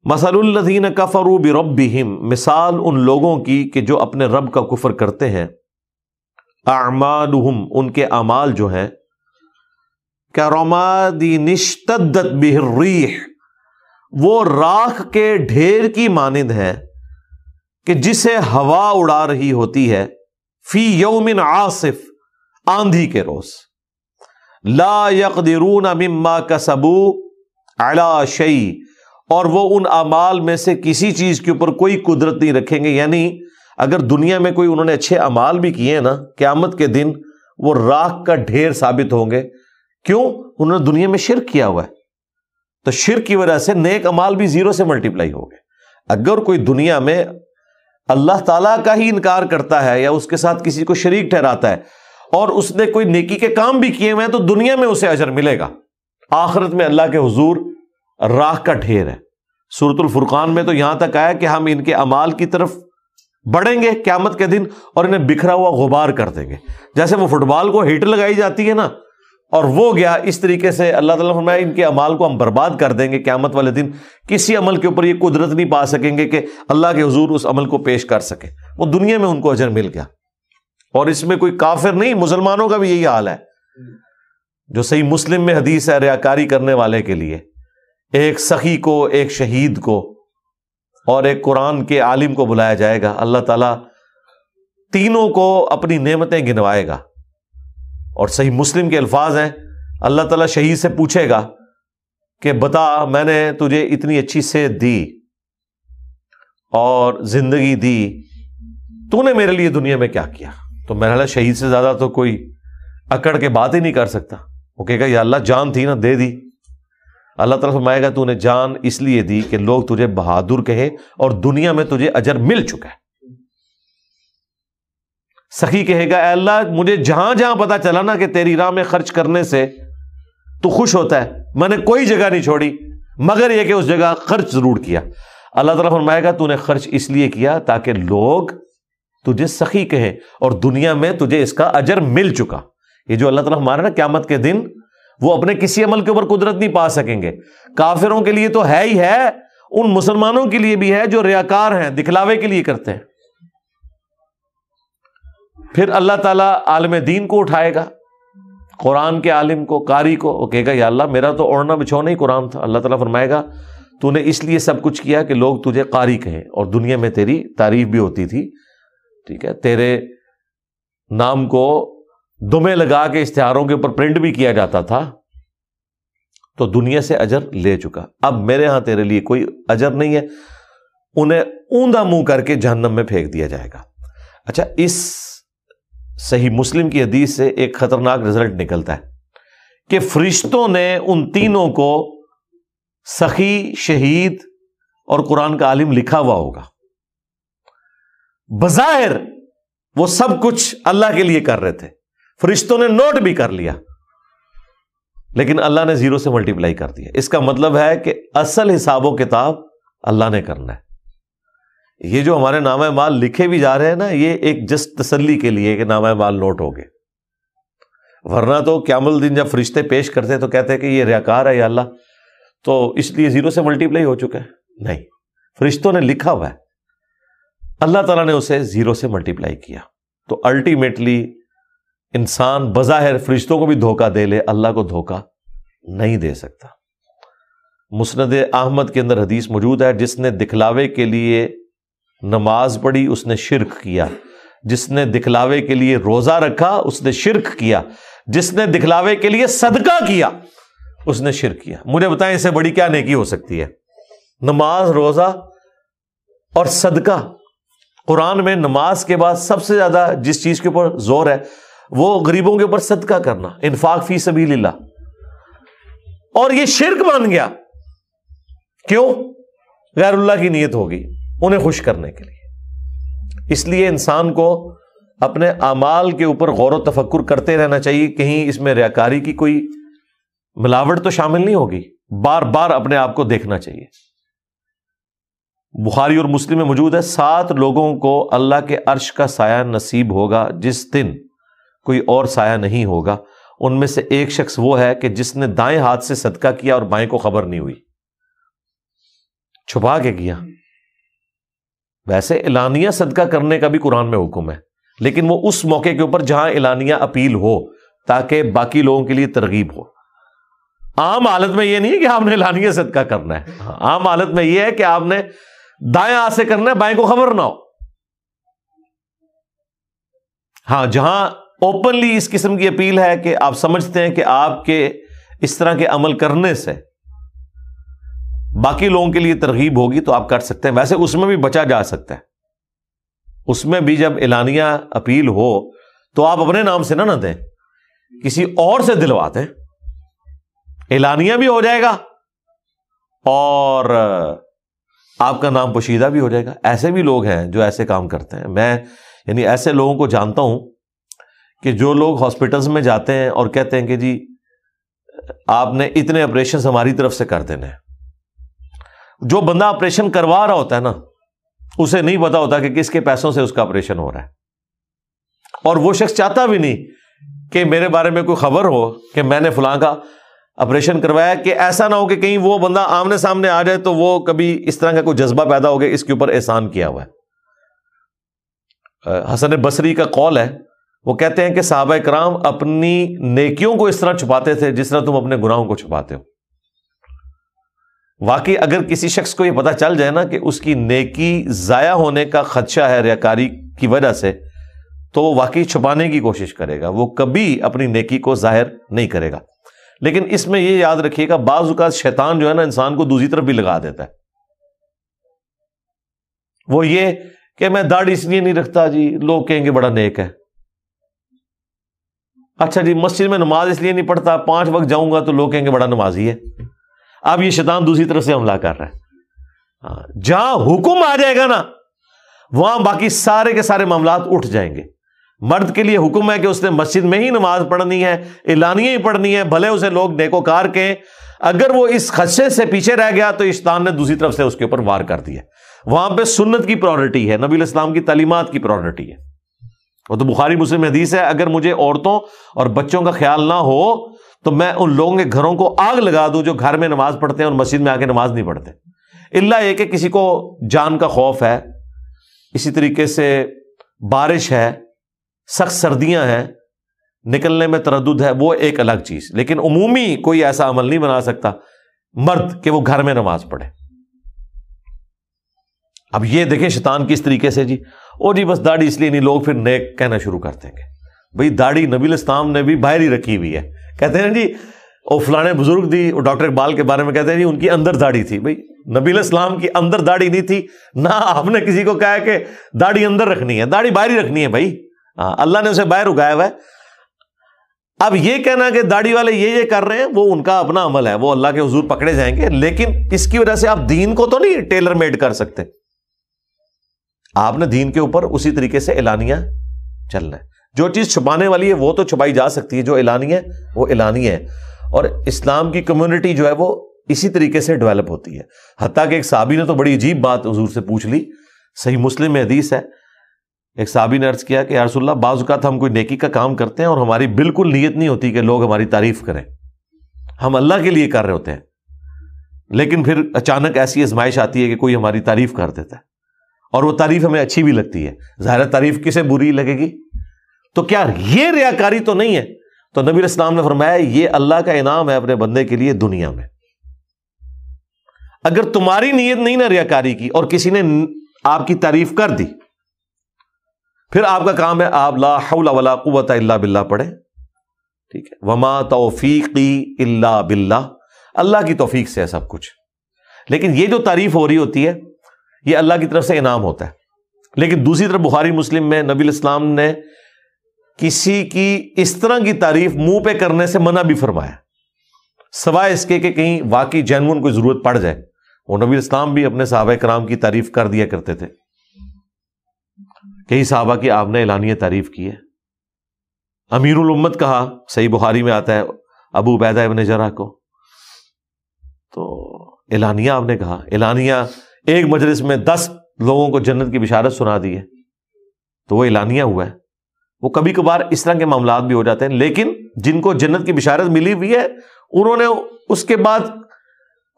مثل الذین کفروا بربہم، مثال ان لوگوں کی کہ جو اپنے رب کا کفر کرتے ہیں، اعمالہم، ان کے اعمال جو ہیں، کرماد اشتدت بہ الریح، وہ راکھ کے ڈھیر کی مانند ہے کہ جسے ہوا اڑا رہی ہوتی ہے، فی یوم عاصف، آندھی کے روز، لا یقدرون مما کسبوا علی شیء، اور وہ ان اعمال میں سے کسی چیز کے اوپر کوئی قدرت نہیں رکھیں گے. یعنی اگر دنیا میں کوئی انہوں نے اچھے اعمال بھی کیے ہیں نا، قیامت کے دن وہ راکھ کا ڈھیر ثابت ہوں گے. کیوں؟ انہوں نے دنیا میں شرک کیا ہوا ہے، تو شرک کی وجہ سے نیک اعمال بھی زیرو سے ملٹیپلائی ہو گئے. اگر کوئی دنیا میں اللہ تعالیٰ کا ہی انکار کرتا ہے یا اس کے ساتھ کسی کو شریک ٹھہراتا ہے اور اس نے کوئی نیکی کے کام بھی کیے ہوئے ہیں، تو دنیا میں اسے اجر ملے گا، آخرت میں اللہ کے حضور راکھ کا ڈھیر ہے. سورۃ الفرقان میں تو یہاں تک آیا کہ ہم ان کے اعمال کی طرف بڑھیں گے قیامت کے دن اور انہیں بکھرا ہوا غبار کر دیں گے. جیسے وہ فٹ بال کو ہیٹ لگائی جاتی ہے نا، اور وہ گیا، اس طریقے سے اللہ تعالیٰ نے فرمایا ان کے اعمال کو ہم برباد کر دیں گے قیامت والے دن. کسی عمل کے اوپر یہ قدرت نہیں پا سکیں گے کہ اللہ کے حضور اس عمل کو پیش کر سکے. وہ دنیا میں ان کو اجر مل گیا. اور اس میں کوئی کافر نہیں، مسلمانوں کا بھی یہی حال ہے. جو صحیح مسلم میں حدیث ہے ریاکاری کرنے والے کے لیے، ایک سخی کو، ایک شہید کو اور ایک قرآن کے عالم کو بلایا جائے گا. اللہ تعالیٰ تینوں کو اپنی نعمتیں گنوائے گا. اور صحیح مسلم کے الفاظ ہیں، اللہ تعالیٰ شہید سے پوچھے گا کہ بتا، میں نے تجھے اتنی اچھی صحت دی اور زندگی دی، تو نے میرے لیے دنیا میں کیا کیا؟ تو میرا اللہ شہید سے زیادہ تو کوئی اکڑ کے بات ہی نہیں کر سکتا. وہ کہے گا یا اللہ جان تھی نا، دے دی. اللہ تعالیٰ فرمائے گا تو نے جان اس لیے دی کہ لوگ تجھے بہادر کہیں اور دنیا میں تجھے اجر مل چکا ہے. سخی کہے گا اے اللہ مجھے جہاں جہاں پتا چلا نا کہ تیری راہ میں خرچ کرنے سے تو خوش ہوتا ہے، میں نے کوئی جگہ نہیں چھوڑی مگر یہ کہ اس جگہ خرچ ضرور کیا. اللہ تعالیٰ فرمائے گا تو نے خرچ اس لیے کیا تاکہ لوگ تجھے سخی کہیں اور دنیا میں تجھے اس کا اجر مل چکا. یہ جو اللہ تعالیٰ ہمارا نا قیامت کے دن وہ اپنے کسی عمل کے اوپر قدرت نہیں پا سکیں گے. کافروں کے لیے تو ہے ہی ہے، ان مسلمانوں کے لیے بھی ہے جو ریاکار ہیں، دکھلاوے کے لیے کرتے ہیں. پھر اللہ تعالیٰ عالم دین کو اٹھائے گا، قرآن کے عالم کو، قاری کو. وہ کہے گا یا اللہ میرا تو اوڑھنا بچھونا ہی قرآن تھا. اللہ تعالیٰ فرمائے گا تو نے اس لیے سب کچھ کیا کہ لوگ تجھے قاری کہیں اور دنیا میں تیری تعریف بھی ہوتی تھی. ٹھیک ہے، تیرے نام کو دمے لگا کے اشتہاروں کے اوپر پرنٹ بھی کیا جاتا تھا، تو دنیا سے اجر لے چکا. اب میرے ہاں تیرے لیے کوئی اجر نہیں ہے. انہیں اوندا منہ کر کے جہنم میں پھینک دیا جائے گا. اچھا، اس صحیح مسلم کی حدیث سے ایک خطرناک رزلٹ نکلتا ہے کہ فرشتوں نے ان تینوں کو سخی، شہید اور قرآن کا عالم لکھا ہوا ہوگا. بظاہر وہ سب کچھ اللہ کے لیے کر رہے تھے، فرشتوں نے نوٹ بھی کر لیا، لیکن اللہ نے زیرو سے ملٹیپلائی کر دیا. اس کا مطلب ہے کہ اصل حساب و کتاب اللہ نے کرنا ہے. یہ جو ہمارے نامہ مال لکھے بھی جا رہے ہیں نا، یہ ایک جسٹ تسلی کے لیے کہ نامہ مال نوٹ ہو گئے. ورنہ تو قیامت الدین جب فرشتے پیش کرتے تو کہتے ہیں کہ یہ ریاکار ہے یا اللہ، تو اس لیے زیرو سے ملٹیپلائی ہو چکا ہے. نہیں، فرشتوں نے لکھا ہوا ہے، اللہ تعالیٰ نے اسے زیرو سے ملٹیپلائی کیا. تو الٹیمیٹلی انسان بظاہر فرشتوں کو بھی دھوکہ دے لے، اللہ کو دھوکہ نہیں دے سکتا. مسند احمد کے اندر حدیث موجود ہے، جس نے دکھلاوے کے لیے نماز پڑھی اس نے شرک کیا، جس نے دکھلاوے کے لیے روزہ رکھا اس نے شرک کیا، جس نے دکھلاوے کے لیے صدقہ کیا اس نے شرک کیا. مجھے بتائیں اس سے بڑی کیا نیکی ہو سکتی ہے؟ نماز، روزہ اور صدقہ. قرآن میں نماز کے بعد سب سے زیادہ جس چیز کے اوپر زور ہے وہ غریبوں کے اوپر صدقہ کرنا، انفاق فی سبیل اللہ. اور یہ شرک بن گیا. کیوں؟ غیر اللہ کی نیت ہوگی انہیں خوش کرنے کے لیے. اس لیے انسان کو اپنے اعمال کے اوپر غور و تفکر کرتے رہنا چاہیے، کہیں اس میں ریاکاری کی کوئی ملاوٹ تو شامل نہیں ہوگی. بار بار اپنے آپ کو دیکھنا چاہیے. بخاری اور مسلم میں موجود ہے 7 لوگوں کو اللہ کے عرش کا سایہ نصیب ہوگا جس دن کوئی اور سایہ نہیں ہوگا. ان میں سے ایک شخص وہ ہے کہ جس نے دائیں ہاتھ سے صدقہ کیا اور بائیں کو خبر نہیں ہوئی. چھپا کے کیا. ویسے اعلانیہ صدقہ کرنے کا بھی قرآن میں حکم ہے، لیکن وہ اس موقع کے اوپر جہاں اعلانیہ اپیل ہو تاکہ باقی لوگوں کے لیے ترغیب ہو. عام حالت میں یہ نہیں ہے کہ آپ نے اعلانیہ صدقہ کرنا ہے. عام حالت میں یہ ہے کہ آپ نے دائیں ہاتھ سے کرنا ہے، بائیں کو خبر نہ ہو. ہاں جہاں اوپنلی اس قسم کی اپیل ہے کہ آپ سمجھتے ہیں کہ آپ کے اس طرح کے عمل کرنے سے باقی لوگوں کے لیے ترغیب ہوگی تو آپ کر سکتے ہیں. ویسے اس میں بھی بچا جا سکتا ہے. اس میں بھی جب اعلانیہ اپیل ہو تو آپ اپنے نام سے نہ دیں، کسی اور سے دلوا دیں. اعلانیہ بھی ہو جائے گا اور آپ کا نام پوشیدہ بھی ہو جائے گا. ایسے بھی لوگ ہیں جو ایسے کام کرتے ہیں. میں یعنی ایسے لوگوں کو جانتا ہوں کہ جو لوگ ہاسپٹلز میں جاتے ہیں اور کہتے ہیں کہ جی آپ نے اتنے آپریشن ہماری طرف سے کر دینے. جو بندہ آپریشن کروا رہا ہوتا ہے نا، اسے نہیں پتا ہوتا کہ کس کے پیسوں سے اس کا آپریشن ہو رہا ہے، اور وہ شخص چاہتا بھی نہیں کہ میرے بارے میں کوئی خبر ہو کہ میں نے فلاں کا آپریشن کروایا، کہ ایسا نہ ہو کہ کہیں وہ بندہ آمنے سامنے آ جائے تو وہ کبھی اس طرح کا کوئی جذبہ پیدا ہو گیا اس کے اوپر احسان کیا ہوا ہے. حسن بصری کا قول ہے، وہ کہتے ہیں کہ صحابہ کرام اپنی نیکیوں کو اس طرح چھپاتے تھے جس طرح تم اپنے گناہوں کو چھپاتے ہو. واقعی اگر کسی شخص کو یہ پتا چل جائے نا کہ اس کی نیکی ضائع ہونے کا خدشہ ہے ریاکاری کی وجہ سے، تو وہ واقعی چھپانے کی کوشش کرے گا، وہ کبھی اپنی نیکی کو ظاہر نہیں کرے گا. لیکن اس میں یہ یاد رکھیے گا بعض اوقات شیطان جو ہے نا انسان کو دوسری طرف بھی لگا دیتا ہے. وہ یہ کہ میں داڑھی اس لیے نہیں رکھتا جی لوگ کہیں گے بڑا نیک ہے. اچھا جی مسجد میں نماز اس لیے نہیں پڑھتا، 5 وقت جاؤں گا تو لوگ کہیں گے بڑا نمازی ہے. اب یہ شیطان دوسری طرف سے حملہ کر رہا ہے. جہاں حکم آ جائے گا نا وہاں باقی سارے کے سارے معاملات اٹھ جائیں گے. مرد کے لیے حکم ہے کہ اس نے مسجد میں ہی نماز پڑھنی ہے، اعلانیہ ہی پڑھنی ہے، بھلے اسے لوگ نیکوکار کہیں. اگر وہ اس خدشے سے پیچھے رہ گیا تو شیطان نے دوسری طرف سے اس کے اوپر وار کر دیا. وہاں پہ سنت کی پرائورٹی ہے، نبی علیہ السلام کی تعلیمات کی پرائورٹی ہے. وہ تو بخاری مسلم حدیث ہے، اگر مجھے عورتوں اور بچوں کا خیال نہ ہو تو میں ان لوگوں کے گھروں کو آگ لگا دوں جو گھر میں نماز پڑھتے ہیں اور مسجد میں آ کے نماز نہیں پڑھتے. الا یہ کہ کسی کو جان کا خوف ہے، اسی طریقے سے بارش ہے، سخت سردیاں ہیں، نکلنے میں تردد ہے، وہ ایک الگ چیز. لیکن عمومی کوئی ایسا عمل نہیں بنا سکتا مرد کہ وہ گھر میں نماز پڑھے. اب یہ دیکھیں شیطان کس طریقے سے جی بس داڑھی اس لیے نہیں، لوگ پھر نیک کہنا شروع کر دیں گے. بھئی داڑھی نبی علیہ السلام نے بھی باہر ہی رکھی ہوئی ہے. کہتے ہیں جی وہ فلانے بزرگ دی، ڈاکٹر اقبال کے بارے میں کہتے ہیں جی ان کی اندر داڑھی تھی. بھئی نبی علیہ السلام کی اندر داڑھی نہیں تھی، نہ آپ نے کسی کو کہا کہ داڑھی اندر رکھنی ہے، داڑھی باہر ہی رکھنی ہے. بھائی اللہ نے اسے باہر اگایا ہوا ہے. اب یہ کہنا کہ داڑھی والے یہ کر رہے ہیں وہ ان کا اپنا عمل ہے، وہ اللہ کے حضور پکڑے جائیں گے. لیکن اس کی وجہ سے آپ دین کو تو نہیں ٹیلر میڈ کر سکتے. آپ نے دین کے اوپر اسی طریقے سے اعلانیہ چلنا ہے. جو چیز چھپانے والی ہے وہ تو چھپائی جا سکتی ہے، جو اعلانیہ ہے وہ اعلانیہ ہے. اور اسلام کی کمیونٹی جو ہے وہ اسی طریقے سے ڈیولپ ہوتی ہے. حتیٰ کہ ایک صحابی نے تو بڑی عجیب بات حضور سے پوچھ لی، صحیح مسلم میں حدیث ہے. ایک صحابی نے عرض کیا کہ یا رسول اللہ بعض اوقات ہم کوئی نیکی کا کام کرتے ہیں اور ہماری بالکل نیت نہیں ہوتی کہ لوگ ہماری تعریف کریں، ہم اللہ کے لیے کر رہے ہوتے ہیں، لیکن پھر اچانک ایسی آزمائش آتی ہے کہ کوئی ہماری تعریف کر دیتا ہے اور وہ تعریف ہمیں اچھی بھی لگتی ہے. ظاہر تعریف کسے بری لگے گی؟ تو کیا یہ ریاکاری تو نہیں ہے؟ تو نبی علیہ السلام نے فرمایا یہ اللہ کا انعام ہے اپنے بندے کے لیے دنیا میں. اگر تمہاری نیت نہیں نا ریاکاری کی اور کسی نے آپ کی تعریف کر دی، پھر آپ کا کام ہے آپ لا حول ولا قوت الا باللہ پڑھیں. ٹھیک ہے، وما توفیقی الا باللہ، اللہ کی توفیق سے ہے سب کچھ. لیکن یہ جو تعریف ہو رہی ہوتی ہے یہ اللہ کی طرف سے انعام ہوتا ہے. لیکن دوسری طرف بخاری مسلم میں نبی علیہ السلام نے کسی کی اس طرح کی تعریف منہ پہ کرنے سے منع بھی فرمایا، سوائے اس کے کہ کہیں واقعی جینون کوئی ضرورت پڑ جائے. وہ نبی اسلام بھی اپنے صحابہ کرام کی تعریف کر دیا کرتے تھے. کئی صحابہ کی آپ نے اعلانیہ تعریف کی ہے. امیر الامت کہا، صحیح بخاری میں آتا ہے ابو عبیدہ ابن جرح کو، تو اعلانیہ آپ نے کہا. اعلانیہ ایک مجلس میں 10 لوگوں کو جنت کی بشارت سنا دی ہے تو وہ اعلانیہ ہوا ہے. وہ کبھی کبھار اس طرح کے معاملات بھی ہو جاتے ہیں، لیکن جن کو جنت کی بشارت ملی ہوئی ہے انہوں نے اس کے بعد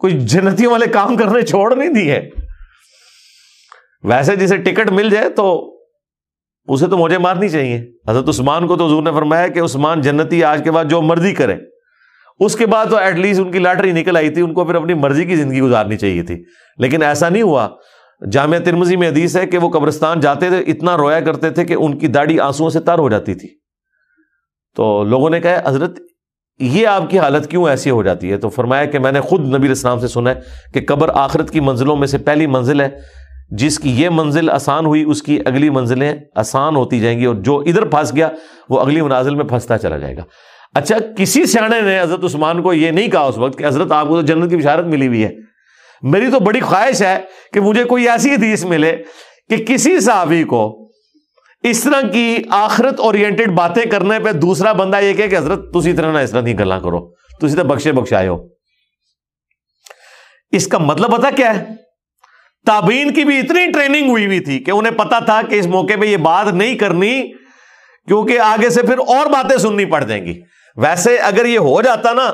کوئی جنتیوں والے کام کرنے چھوڑ نہیں دیے. ویسے جسے ٹکٹ مل جائے تو اسے تو موجیں مارنی چاہیے. حضرت عثمان کو تو حضور نے فرمایا کہ عثمان جنتی آج کے بعد جو مرضی کرے. اس کے بعد تو ایٹ لیسٹ ان کی لاٹری نکل آئی تھی, ان کو پھر اپنی مرضی کی زندگی گزارنی چاہیے تھی, لیکن ایسا نہیں ہوا. جامعہ ترمذی میں حدیث ہے کہ وہ قبرستان جاتے تھے, اتنا رویا کرتے تھے کہ ان کی داڑھی آنسوؤں سے تر ہو جاتی تھی. تو لوگوں نے کہا حضرت یہ آپ کی حالت کیوں ایسی ہو جاتی ہے؟ تو فرمایا کہ میں نے خود نبی علیہ السلام سے سنا ہے کہ قبر آخرت کی منزلوں میں سے پہلی منزل ہے. جس کی یہ منزل آسان ہوئی اس کی اگلی منزلیں آسان ہوتی جائیں گی, اور جو ادھر پھنس گیا وہ اگلی منازل میں پھنستا چلا جائے گا. اچھا, کسی سیانے نے حضرت عثمان کو یہ نہیں کہا اس وقت کہ حضرت آپ کو تو جنت کی بشارت ملی ہوئی ہے. میری تو بڑی خواہش ہے کہ مجھے کوئی ایسی حدیث ملے کہ کسی صحابی کو اس طرح کی آخرت اورینٹڈ باتیں کرنے پہ دوسرا بندہ یہ کہ حضرت تسی طرح نہ اس طرح نہیں گلاں کرو, تسی تو بخشے بخشائے ہو. اس کا مطلب پتہ کیا ہے؟ تابعین کی بھی اتنی ٹریننگ ہوئی تھی کہ انہیں پتا تھا کہ اس موقع پہ یہ بات نہیں کرنی, کیونکہ آگے سے پھر اور باتیں سننی پڑ جائیں گی. ویسے اگر یہ ہو جاتا نا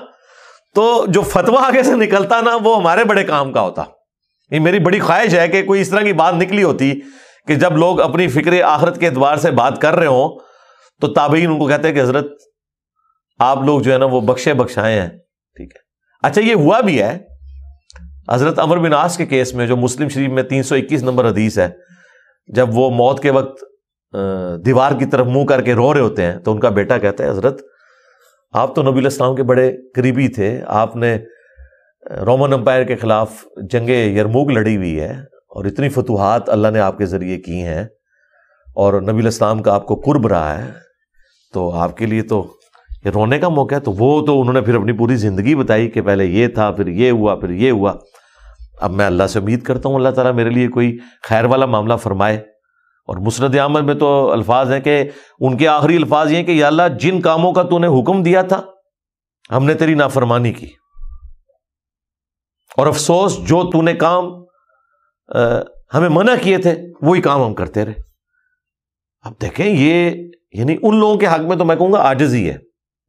تو جو فتویٰ آگے سے نکلتا نا وہ ہمارے بڑے کام کا ہوتا. یہ میری بڑی خواہش ہے کہ کوئی اس طرح کی بات نکلی ہوتی کہ جب لوگ اپنی فکر آخرت کے اعتبار سے بات کر رہے ہوں تو تابعین ان کو کہتے ہیں کہ حضرت آپ لوگ جو ہے نا وہ بخشے بخشائے ہیں. ٹھیک ہے. اچھا, یہ ہوا بھی ہے. حضرت عمر بن عاص کے کیس میں جو مسلم شریف میں 321 نمبر حدیث ہے, جب وہ موت کے وقت دیوار کی طرف منہ کر کے رو رہے ہوتے ہیں تو ان کا بیٹا کہتا ہے حضرت آپ تو نبی علیہ السلام کے بڑے قریبی تھے, آپ نے رومن امپائر کے خلاف جنگ یرموک لڑی ہوئی ہے اور اتنی فتوحات اللہ نے آپ کے ذریعے کی ہیں, اور نبی علیہ السلام کا آپ کو قرب رہا ہے, تو آپ کے لیے تو یہ رونے کا موقع ہے. تو وہ تو انہوں نے پھر اپنی پوری زندگی بتائی کہ پہلے یہ تھا, پھر یہ ہوا, پھر یہ ہوا. اب میں اللہ سے امید کرتا ہوں اللہ تعالیٰ میرے لیے کوئی خیر والا معاملہ فرمائے. اور مسند احمد میں تو الفاظ ہیں کہ ان کے آخری الفاظ یہ ہیں کہ یا اللہ جن کاموں کا تو نے حکم دیا تھا ہم نے تیری نافرمانی کی, اور افسوس جو تو نے کام ہمیں منع کیے تھے وہی کام ہم کرتے رہے. اب دیکھیں یہ یعنی ان لوگوں کے حق میں تو میں کہوں گا عاجزی ہے,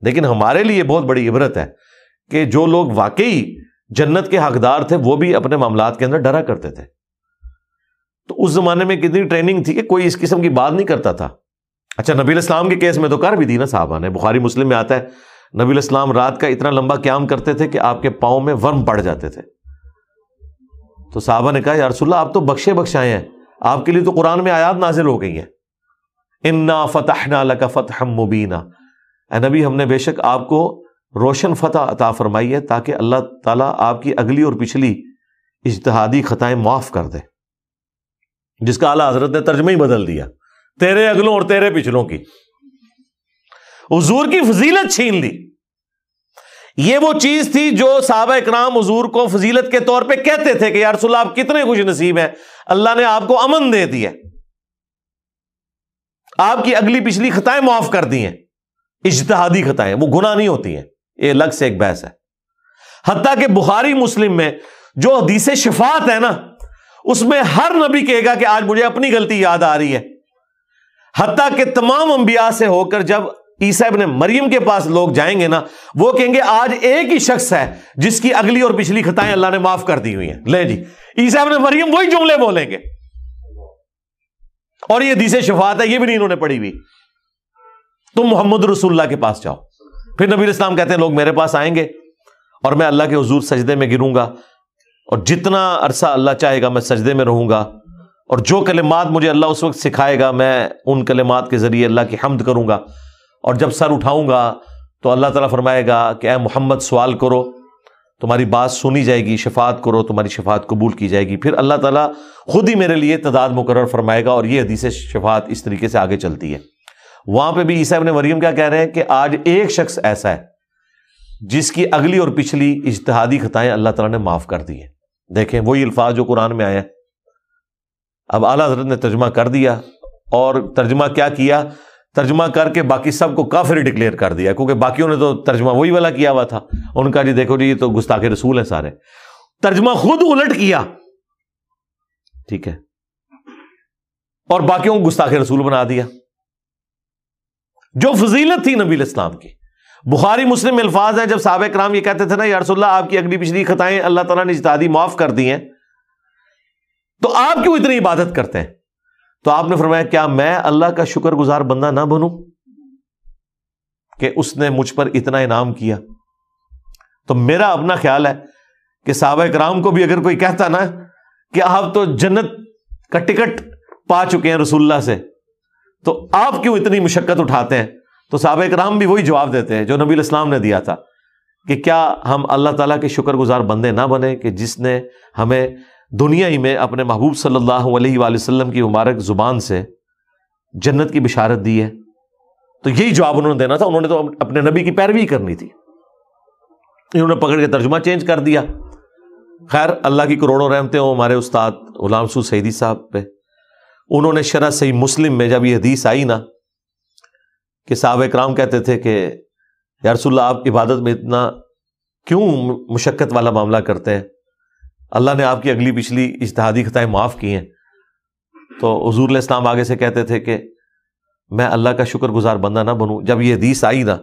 لیکن ہمارے لیے بہت بڑی عبرت ہے کہ جو لوگ واقعی جنت کے حقدار تھے وہ بھی اپنے معاملات کے اندر ڈرا کرتے تھے. تو اس زمانے میں کتنی ٹریننگ تھی کہ کوئی اس قسم کی بات نہیں کرتا تھا. اچھا, نبی علیہ السلام کے کیس میں تو کر بھی دی نا صحابہ نے. بخاری مسلم میں آتا ہے نبی علیہ السلام رات کا اتنا لمبا قیام کرتے تھے کہ آپ کے پاؤں میں ورم پڑ جاتے تھے. تو صحابہ نے کہا یا رسول اللہ آپ تو بخشے بخشائے ہیں, آپ کے لیے تو قرآن میں آیات نازل ہو گئی ہیں, انا فتحنا لک فتحا مبینا, اے نبی ہم نے بے شک آپ کو روشن فتح عطا فرمائی ہے تاکہ اللہ تعالیٰ آپ کی اگلی اور پچھلی اجتہادی خطائیں معاف کر دے. جس کا اعلیٰ حضرت نے ترجمہ ہی بدل دیا, تیرے اگلوں اور تیرے پچھلوں کی. حضور کی فضیلت چھین لی. یہ وہ چیز تھی جو صحابہ اکرام حضور کو فضیلت کے طور پہ کہتے تھے کہ یا رسول اللہ آپ کتنے خوش نصیب ہیں, اللہ نے آپ کو امن دے دیا, آپ کی اگلی پچھلی خطائیں معاف کر دی ہیں. اجتہادی خطائیں وہ گناہ نہیں ہوتی ہیں, یہ الگ سے ایک بحث ہے. حتیٰ کہ بخاری مسلم میں جو حدیث شفاعت ہے نا اس میں ہر نبی کہے گا کہ آج مجھے اپنی غلطی یاد آ رہی ہے. حتیٰ کہ تمام انبیاء سے ہو کر جب عیسیٰ ابن مریم کے پاس لوگ جائیں گے نا وہ کہیں گے آج ایک ہی شخص ہے جس کی اگلی اور پچھلی خطائیں اللہ نے معاف کر دی ہوئی ہیں. لے جی, عیسیٰ ابن مریم وہی جملے بولیں گے, اور یہ حدیث شفاعت ہے, یہ بھی نہیں انہوں نے پڑھی ہوئی. تم محمد رسول اللہ کے پاس جاؤ. پھر نبی علیہ السلام کہتے ہیں لوگ میرے پاس آئیں گے اور میں اللہ کے حضور سجدے میں گروں گا, اور جتنا عرصہ اللہ چاہے گا میں سجدے میں رہوں گا, اور جو کلمات مجھے اللہ اس وقت سکھائے گا میں ان کلمات کے ذریعے اللہ کی حمد کروں گا, اور جب سر اٹھاؤں گا تو اللہ تعالیٰ فرمائے گا کہ اے محمد سوال کرو تمہاری بات سنی جائے گی, شفاعت کرو تمہاری شفاعت قبول کی جائے گی. پھر اللہ تعالیٰ خود ہی میرے لیے تعداد مقرر فرمائے گا, اور یہ حدیث شفاعت اس طریقے سے آگے چلتی ہے. وہاں پہ بھی عیسیٰ ابن مریم کیا کہہ رہے ہیں کہ آج ایک شخص ایسا ہے جس کی اگلی اور پچھلی اجتہادی خطائیں اللہ تعالیٰ نے معاف کر دی ہیں. دیکھیں وہی الفاظ جو قرآن میں آیا. اب اعلیٰ حضرت نے ترجمہ کر دیا, اور ترجمہ کیا کیا, ترجمہ کر کے باقی سب کو کافر ڈکلیئر کر دیا, کیونکہ باقیوں نے تو ترجمہ وہی والا کیا ہوا تھا. ان کا جی دیکھو جی یہ تو گستاخ رسول ہیں سارے. ترجمہ خود الٹ کیا, ٹھیک ہے, اور باقیوں کو گستاخ رسول بنا دیا. جو فضیلت تھی نبی علیہ السلام کی بخاری مسلم میں الفاظ ہیں جب صحابہ کرام یہ کہتے تھے نا یا رسول اللہ آپ کی اگلی پچھلی خطائیں اللہ تعالیٰ نے اجتہادی معاف کر دی ہیں تو آپ کیوں اتنی عبادت کرتے ہیں؟ تو آپ نے فرمایا کیا میں اللہ کا شکر گزار بندہ نہ بنوں کہ اس نے مجھ پر اتنا انعام کیا؟ تو میرا اپنا خیال ہے کہ صحابہ کرام کو بھی اگر کوئی کہتا نا کہ آپ تو جنت کا ٹکٹ پا چکے ہیں رسول اللہ سے تو آپ کیوں اتنی مشقت اٹھاتے ہیں، تو صحابہ کرام بھی وہی جواب دیتے ہیں جو نبی الاسلام نے دیا تھا کہ کیا ہم اللہ تعالیٰ کے شکر گزار بندے نہ بنے کہ جس نے ہمیں دنیا ہی میں اپنے محبوب صلی اللہ علیہ وآلہ وسلم کی مبارک زبان سے جنت کی بشارت دی ہے؟ تو یہی جواب انہوں نے دینا تھا، انہوں نے تو اپنے نبی کی پیروی کرنی تھی، انہوں نے پکڑ کے ترجمہ چینج کر دیا۔ خیر اللہ کی کروڑوں رحمتیں ہوں ہمارے استاد غلام مسعود سعیدی صاحب پہ، انہوں نے شرح صحیح مسلم میں جب یہ حدیث آئی نا کہ صحابہ کرام کہتے تھے کہ یا رسول اللہ آپ عبادت میں اتنا کیوں مشقت والا معاملہ کرتے ہیں، اللہ نے آپ کی اگلی پچھلی اجتہادی خطائیں معاف کی ہیں، تو حضور علیہ السلام آگے سے کہتے تھے کہ میں اللہ کا شکر گزار بندہ نہ بنوں۔ جب یہ حدیث آئی نا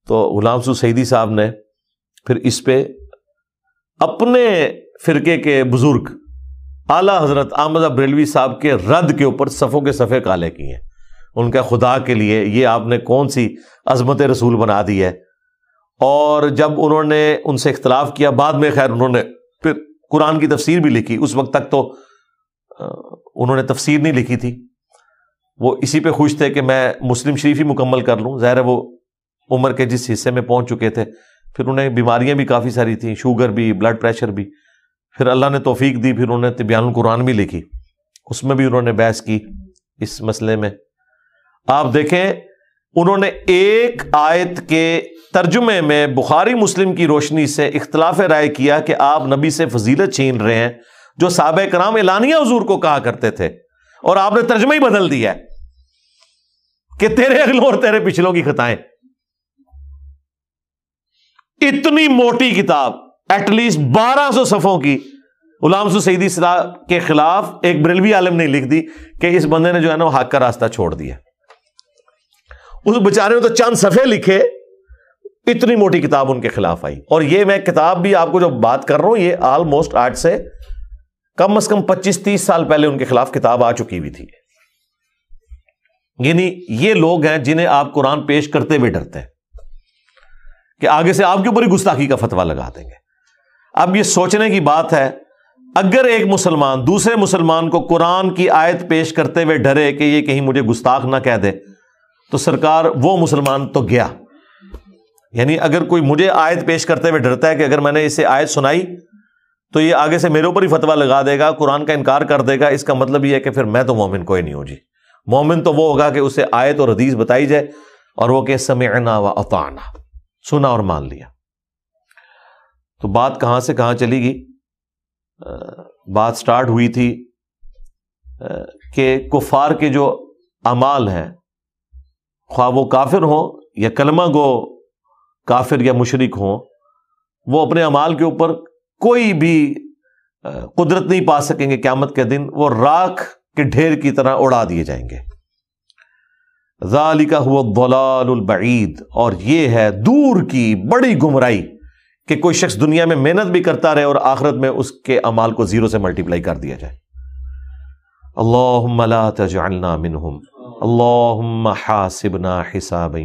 تو غلام مسعود سعیدی صاحب نے پھر اس پہ اپنے فرقے کے بزرگ اعلیٰ حضرت احمد بریلوی صاحب کے رد کے اوپر صفوں کے صفحے کالے کیے ہیں، ان کا خدا کے لیے یہ آپ نے کون سی عظمت رسول بنا دی ہے۔ اور جب انہوں نے ان سے اختلاف کیا بعد میں خیر انہوں نے پھر قرآن کی تفسیر بھی لکھی، اس وقت تک تو انہوں نے تفسیر نہیں لکھی تھی، وہ اسی پہ خوش تھے کہ میں مسلم شریف ہی مکمل کر لوں، ظاہر ہے وہ عمر کے جس حصے میں پہنچ چکے تھے، پھر انہیں بیماریاں بھی کافی ساری تھیں، شوگر بھی، بلڈ پریشر بھی، پھر اللہ نے توفیق دی، پھر انہوں نے تبیان القرآن بھی لکھی، اس میں بھی انہوں نے بحث کی اس مسئلے میں۔ آپ دیکھیں انہوں نے ایک آیت کے ترجمے میں بخاری مسلم کی روشنی سے اختلاف رائے کیا کہ آپ نبی سے فضیلت چھین رہے ہیں جو صحابہ کرام اعلانیہ حضور کو کہا کرتے تھے، اور آپ نے ترجمہ ہی بدل دیا ہے کہ تیرے اگلوں اور تیرے پچھلوں کی خطائیں۔ اتنی موٹی کتاب ایٹ لیسٹ 1200 صفحوں کی غلام مسعود سعیدی صاحب کے خلاف ایک بریلوی عالم نے لکھ دی کہ اس بندے نے جو ہے نا وہ حق کا راستہ چھوڑ دیا۔ اس بیچارے نے تو چند صفحے لکھے، اتنی موٹی کتاب ان کے خلاف آئی۔ اور یہ میں کتاب بھی آپ کو جو بات کر رہا ہوں یہ آلموسٹ آج سے کم از کم 25-30 سال پہلے ان کے خلاف کتاب آ چکی ہوئی تھی۔ یعنی یہ لوگ ہیں جنہیں آپ قرآن پیش کرتے ہوئے ڈرتے ہیں کہ آگے سے آپ کے اوپر ہی گستاخی کا فتویٰ لگا دیں گے۔ اب یہ سوچنے کی بات ہے اگر ایک مسلمان دوسرے مسلمان کو قرآن کی آیت پیش کرتے ہوئے ڈرے کہ یہ کہیں مجھے گستاخ نہ کہہ دے تو سرکار وہ مسلمان تو گیا۔ یعنی اگر کوئی مجھے آیت پیش کرتے ہوئے ڈرتا ہے کہ اگر میں نے اسے آیت سنائی تو یہ آگے سے میرے اوپر ہی فتویٰ لگا دے گا، قرآن کا انکار کر دے گا، اس کا مطلب یہ ہے کہ پھر میں تو مومن کوئی نہیں ہوں جی۔ مومن تو وہ ہوگا کہ اسے آیت اور حدیث بتائی جائے اور وہ کہ سمعنا و اطعنا، سنا اور مان لیا۔ تو بات کہاں سے کہاں چلی گئی؟ بات سٹارٹ ہوئی تھی کہ کفار کے جو اعمال ہیں، خواہ وہ کافر ہوں یا کلمہ گو کافر یا مشرک ہوں، وہ اپنے اعمال کے اوپر کوئی بھی قدرت نہیں پا سکیں گے، قیامت کے دن وہ راکھ کے ڈھیر کی طرح اڑا دیے جائیں گے۔ ذالک هو الضلال البعید، اور یہ ہے دور کی بڑی گمراہی کہ کوئی شخص دنیا میں محنت بھی کرتا رہے اور آخرت میں اس کے اعمال کو زیرو سے ملٹیپلائی کر دیا جائے۔ اللہم لا تجعلنا منہم، اللہم حاسبنا حسابا